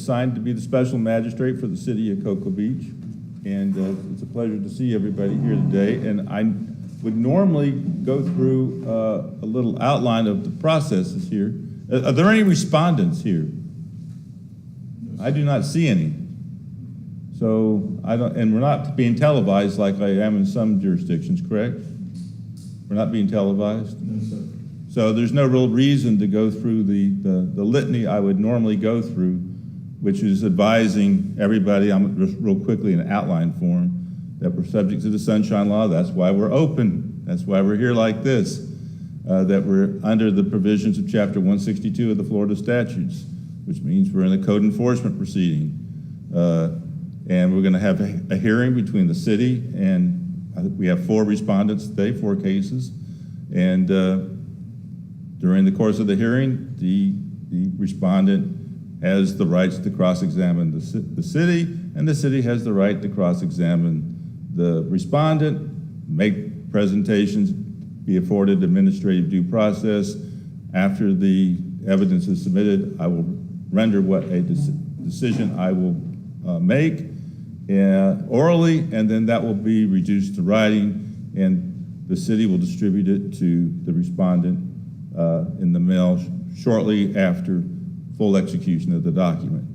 Assigned to be the special magistrate for the city of Cocoa Beach. And it's a pleasure to see everybody here today. And I would normally go through a little outline of the processes here. Are there any respondents here? I do not see any. So I don't, and we're not being televised like I am in some jurisdictions, correct? We're not being televised? No, sir. So there's no real reason to go through the litany I would normally go through, which is advising everybody, I'm just real quickly in an outline form, that we're subject to the Sunshine Law. That's why we're open. That's why we're here like this. That we're under the provisions of Chapter 162 of the Florida statutes, which means we're in a code enforcement proceeding. And we're going to have a hearing between the city and we have 4 respondents today, 4 cases. And during the course of the hearing, the respondent has the rights to cross-examine the city, and the city has the right to cross-examine the respondent, make presentations, be afforded administrative due process. After the evidence is submitted, I will render what a decision I will make orally, and then that will be reduced to writing, and the city will distribute it to the respondent in the mail shortly after full execution of the document.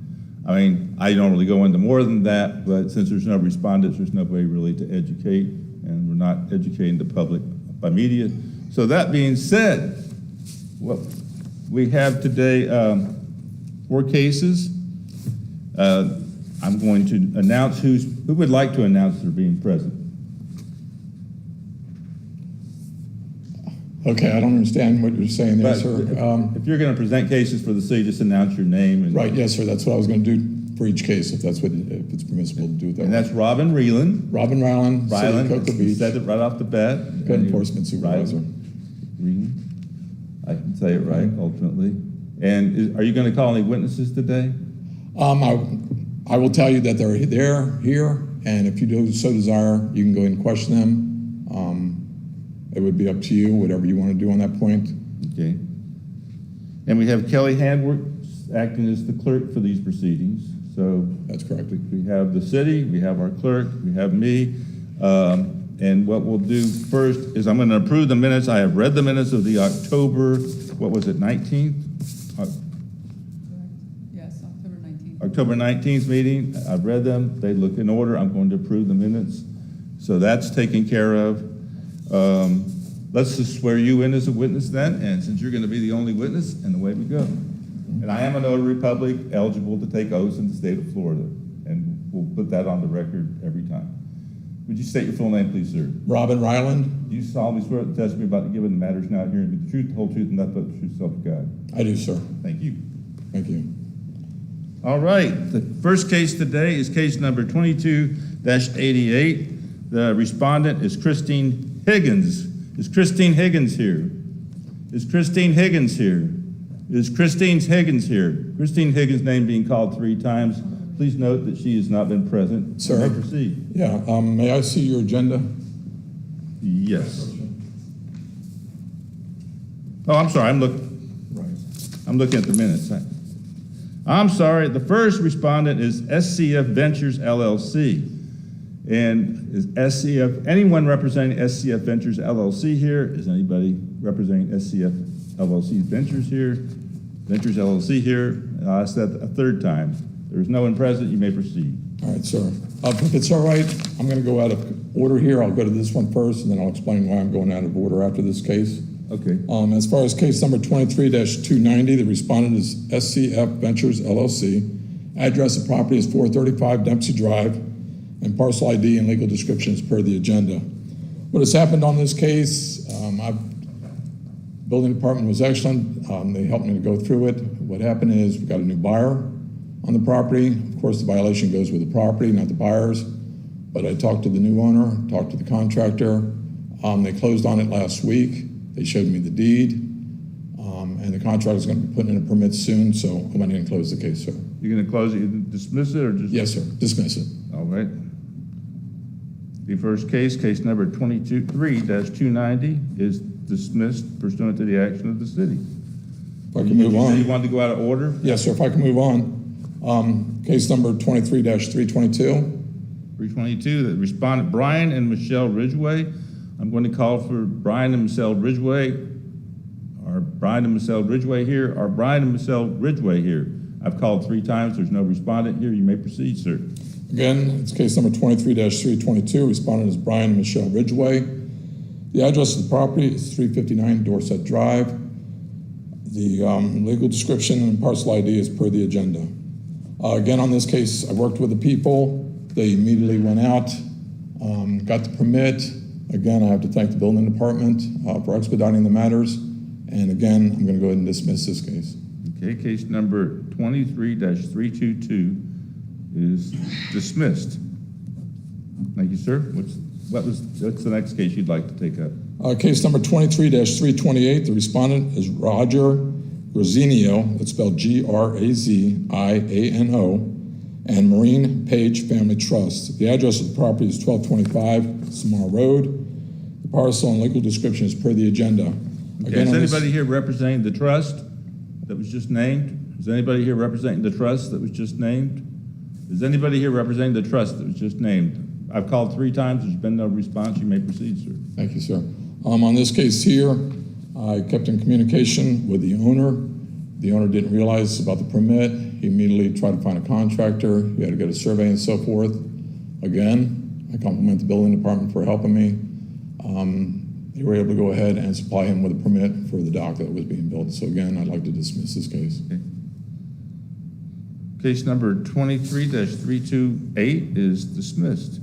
I mean, I don't really go into more than that, but since there's no respondents, there's nobody really to educate, and we're not educating the public by media. So that being said, what we have today, 4 cases. I'm going to announce who would like to announce they're being present. Okay, I don't understand what you're saying there, But sir. if you're going to present cases for the city, just announce your name. And, Right, yes, sir, that's what I was going to do for each case, if if it's permissible to do that. And that's Robin Reeland. Robin Ryland, City of Cocoa You Beach, said it right off the bat. Code Enforcement Supervisor. Reeland. I can say it right, ultimately. And are you going to call any witnesses today? I will tell you that they're here, and if you do so desire, you can go ahead and question them. It would be up to you, whatever you want to do on that point. Okay. And we have Kelly Handwork acting as the clerk for these proceedings. So That's correct. we have the city, we have our clerk, we have me. And what we'll do first is I'm going to approve the minutes. I have read the minutes of the October, what was it, 19th? Yes, October 19th. October 19th meeting. I've read them. They look in order. I'm going to approve the minutes. So that's taken care of. Let's just swear you in as a witness then, and since you're going to be the only witness, and away we go. And I am a notary public eligible to take oaths in the state of Florida, and we'll put that on the record every time. Would you state your full name, please, sir? Robin Ryland? Do you solemnly swear that the testimony about to give in the matters now here and be the truth, the whole truth, and nothing but the truth, self of God? I do, sir. Thank you. Thank you. All right, the first case today is case number 22-88. The respondent is Christine Higgins. Is Christine Higgins here? Is Christine Higgins here? Is Christine Higgins here? Christine Higgins' name being called 3 times. Please note that she has not been present. Sir? You may proceed. Yeah, may I see your agenda? Yes. Oh, I'm sorry, I'm looking at the minutes. I'm sorry, the first respondent is SCF Ventures LLC. And is anyone representing SCF Ventures LLC here? Is anybody representing SCF LLC Ventures here? Ventures LLC here? I said a 3rd time. There's no one present, you may proceed. All right, sir. If it's all right, I'm going to go out of order here. I'll go to this one first, and then I'll explain why I'm going out of order after this case. Okay. As far as case number 23-290, the respondent is SCF Ventures LLC. Address of property is 435 Dempsey Drive, and parcel ID and legal descriptions per the agenda. What has happened on this case, building department was excellent. They helped me to go through it. What happened is we got a new buyer on the property. Of course, the violation goes with the property, not the buyers. But I talked to the new owner, talked to the contractor. They closed on it last week. They showed me the deed. And the contractor is going to be putting in a permit soon, so I went in and closed the case, sir. You're going to close it, you dismiss it, or just? Yes, sir. Dismiss it. All right. The first case, case number 23-290, is dismissed pursuant to the action of the city. If I can move You on. wanted to go out of order? Yes, sir. If I can move on. Case number 23-322. 322, the respondent Brian and Michelle Ridgway. I'm going to call for Brian and Michelle Ridgway. Are Brian and Michelle Ridgway here? Are Brian and Michelle Ridgway here? I've called 3 times. There's no respondent here. You may proceed, sir. Again, it's case number 23-322. Respondent is Brian and Michelle Ridgway. The address of the property is 359 Dorset Drive. The legal description and parcel ID is per the agenda. Again, on this case, I worked with the people. They immediately went out, got the permit. Again, I have to thank the building department for expediting the matters. And again, I'm going to go ahead and dismiss this case. Okay, case number 23-322 is dismissed. Thank you, sir. What's the next case you'd like to take up? Case number 23-328. The respondent is Roger Grazinio, that's spelled Graziano, and Marine Page Family Trust. The address of the property is 1225 Samar Road. The parcel and legal description is per the agenda. Okay, is anybody here representing the trust that was just named? Is anybody here representing the trust that was just named? Is anybody here representing the trust that was just named? I've called 3 times. There's been no response. You may proceed, sir. Thank you, sir. On this case here, I kept in communication with the owner. The owner didn't realize about the permit. He immediately tried to find a contractor. He had to get a survey and so forth. Again, I compliment the building department for helping me. They were able to go ahead and supply him with a permit for the dock that was being built. So again, I'd like to dismiss this case. Okay. Case number 23-328 is dismissed.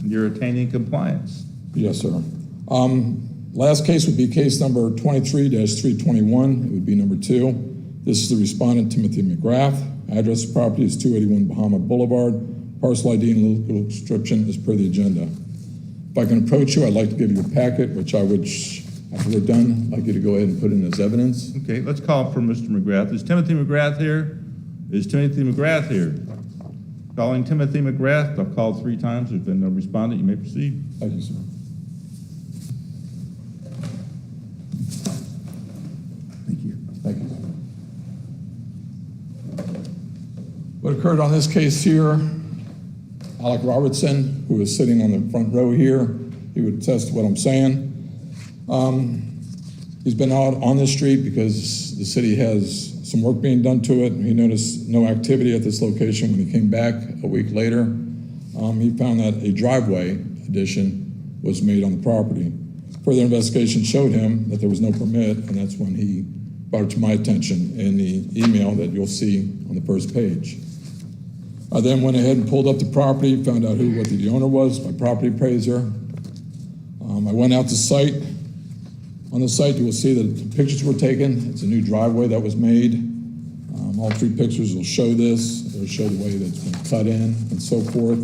You're attaining compliance. Yes, sir. Last case would be case number 23-321. It would be number 2. This is the respondent, Timothy McGrath. Address of property is 281 Bahama Boulevard. Parcel ID and legal description is per the agenda. If I can approach you, I'd like to give you a packet, which I would, after we're done, I'd like you to go ahead and put in as evidence. Okay, let's call for Mr. McGrath. Is Timothy McGrath here? Is Timothy McGrath here? Calling Timothy McGrath. I've called 3 times. There's been no respondent. You may proceed. Thank you, sir. Thank you. Thank you. What occurred on this case here, Alec Robertson, who is sitting on the front row here, he would attest to what I'm saying. He's been out on the street because the city has some work being done to it. He noticed no activity at this location. When he came back a week later, he found that a driveway addition was made on the property. Further investigation showed him that there was no permit, and that's when he brought it to my attention in the email that you'll see on the first page. I then went ahead and pulled up the property, found out what the owner was, my property appraiser. I went out to site. On the site, you will see that the pictures were taken. It's a new driveway that was made. All 3 pictures will show this. They'll show the way that it's been cut in and so forth.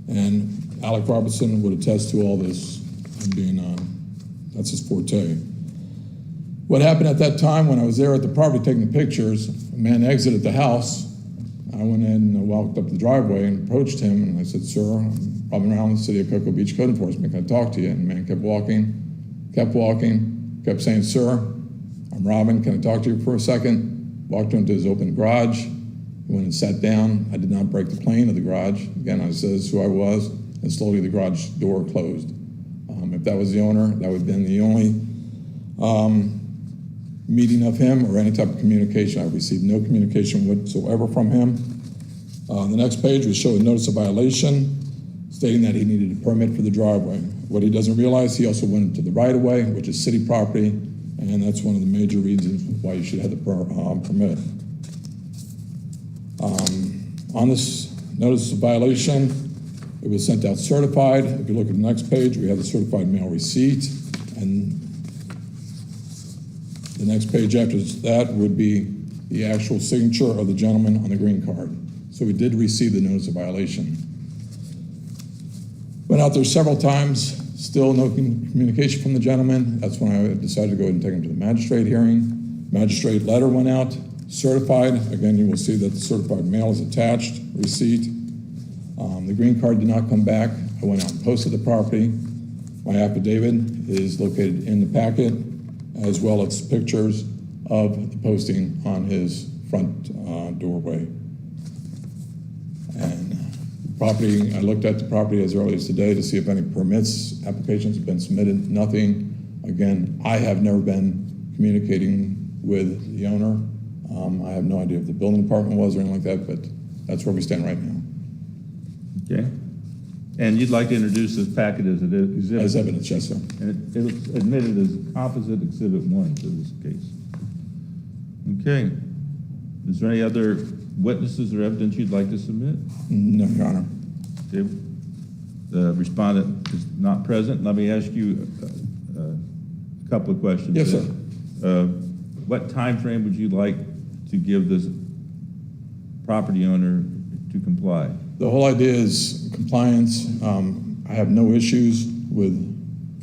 And Alec Robertson would attest to all this and being, that's his forte. What happened at that time when I was there at the property taking the pictures, a man exited the house. I went in and walked up the driveway and approached him, and I said, "Sir, I'm Robin Rowland, City of Cocoa Beach Code Enforcement. Can I talk to you?" And the man kept walking, kept saying, "Sir, I'm Robin. Can I talk to you for a second?" Walked into his open garage. He went and sat down. I did not break the plane of the garage. Again, I says who I was, and slowly the garage door closed. If that was the owner, that would have been the only meeting of him or any type of communication. I received no communication whatsoever from him. The next page would show a notice of violation stating that he needed a permit for the driveway. What he doesn't realize, he also went into the right-of-way, which is city property, and that's one of the major reasons why you should have the permit. On this notice of violation, it was sent out certified. If you look at the next page, we have the certified mail receipt, and the next page after that would be the actual signature of the gentleman on the green card. So we did receive the notice of violation. Went out there several times, still no communication from the gentleman. That's when I decided to go ahead and take him to the magistrate hearing. Magistrate letter went out, certified. Again, you will see that the certified mail is attached, receipt. The green card did not come back. I went out and posted the property. My affidavit is located in the packet, as well as pictures of the posting on his front doorway. And property, I looked at the property as early as today to see if any permits, applications have been submitted, nothing. Again, I have never been communicating with the owner. I have no idea if the building department was or anything like that, but that's where we stand right now. Okay. And you'd like to introduce this packet as an exhibit? As evidence, yes, sir. And it's admitted as composite exhibit 1 to this case. Okay. Is there any other witnesses or evidence you'd like to submit? No, Your Honor. Okay. The respondent is not present. Let me ask you a couple of questions. Yes, sir. What time frame would you like to give this property owner to comply? The whole idea is compliance. I have no issues with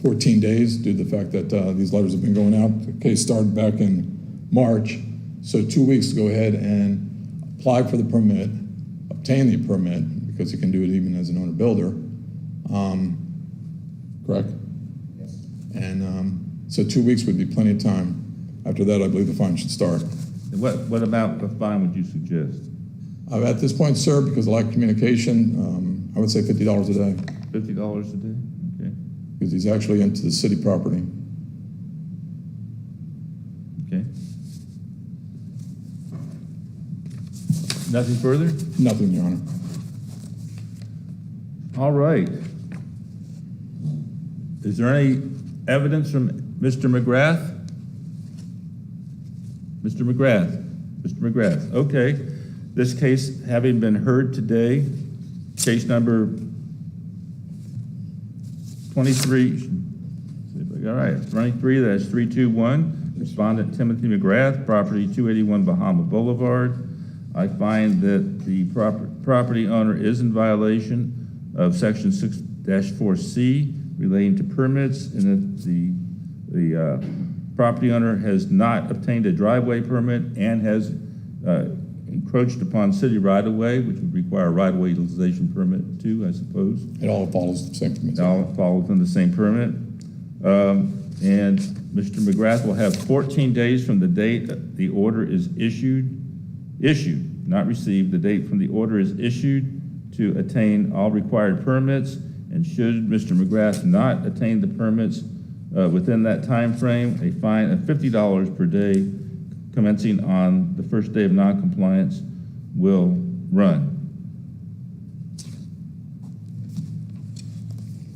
14 days due to the fact that these letters have been going out. The case started back in March, so 2 weeks to go ahead and apply for the permit, obtain the permit, because you can do it even as an owner builder. Correct? Yes. And so 2 weeks would be plenty of time. After that, I believe the fine should start. And what amount of fine would you suggest? At this point, sir, because of lack of communication, I would say $50 a day. $50 a day? Okay. Because he's actually into the city property. Okay. Nothing further? Nothing, Your Honor. All right. Is there any evidence from Mr. McGrath? Mr. McGrath? Mr. McGrath, okay. This case having been heard today, case number 23, all right, 23, that's 321, respondent Timothy McGrath, property 281 Bahama Boulevard. I find that the property owner is in violation of section 6-4C relating to permits, and that the property owner has not obtained a driveway permit and has encroached upon city right-of-way, which would require a right-of-way utilization permit too, I suppose. It all follows the same permit. It all falls within the same permit. And Mr. McGrath will have 14 days from the date that the order is issued, not received, the date from the order is issued to attain all required permits. And should Mr. McGrath not attain the permits within that time frame, a fine of $50 per day commencing on the first day of noncompliance will run.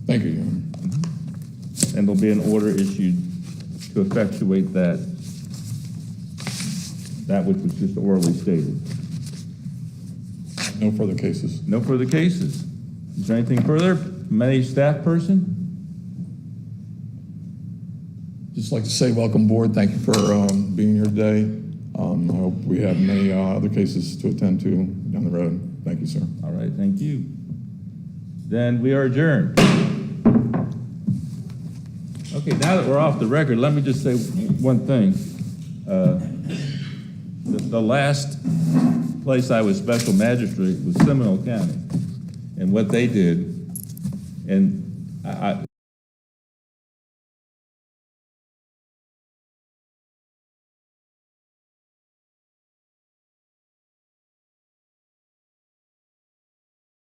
Thank you, Your Honor. And there'll be an order issued to effectuate that which was just orally stated. No further cases. No further cases. Is there anything further from any staff person? Just like to say welcome board. Thank you for being here today. I hope we have many other cases to attend to down the road. Thank you, sir. All right, thank you. Then we are adjourned. Okay, now that we're off the record, let me just say one thing. The last place I was special magistrate was Seminole County, and what they did, and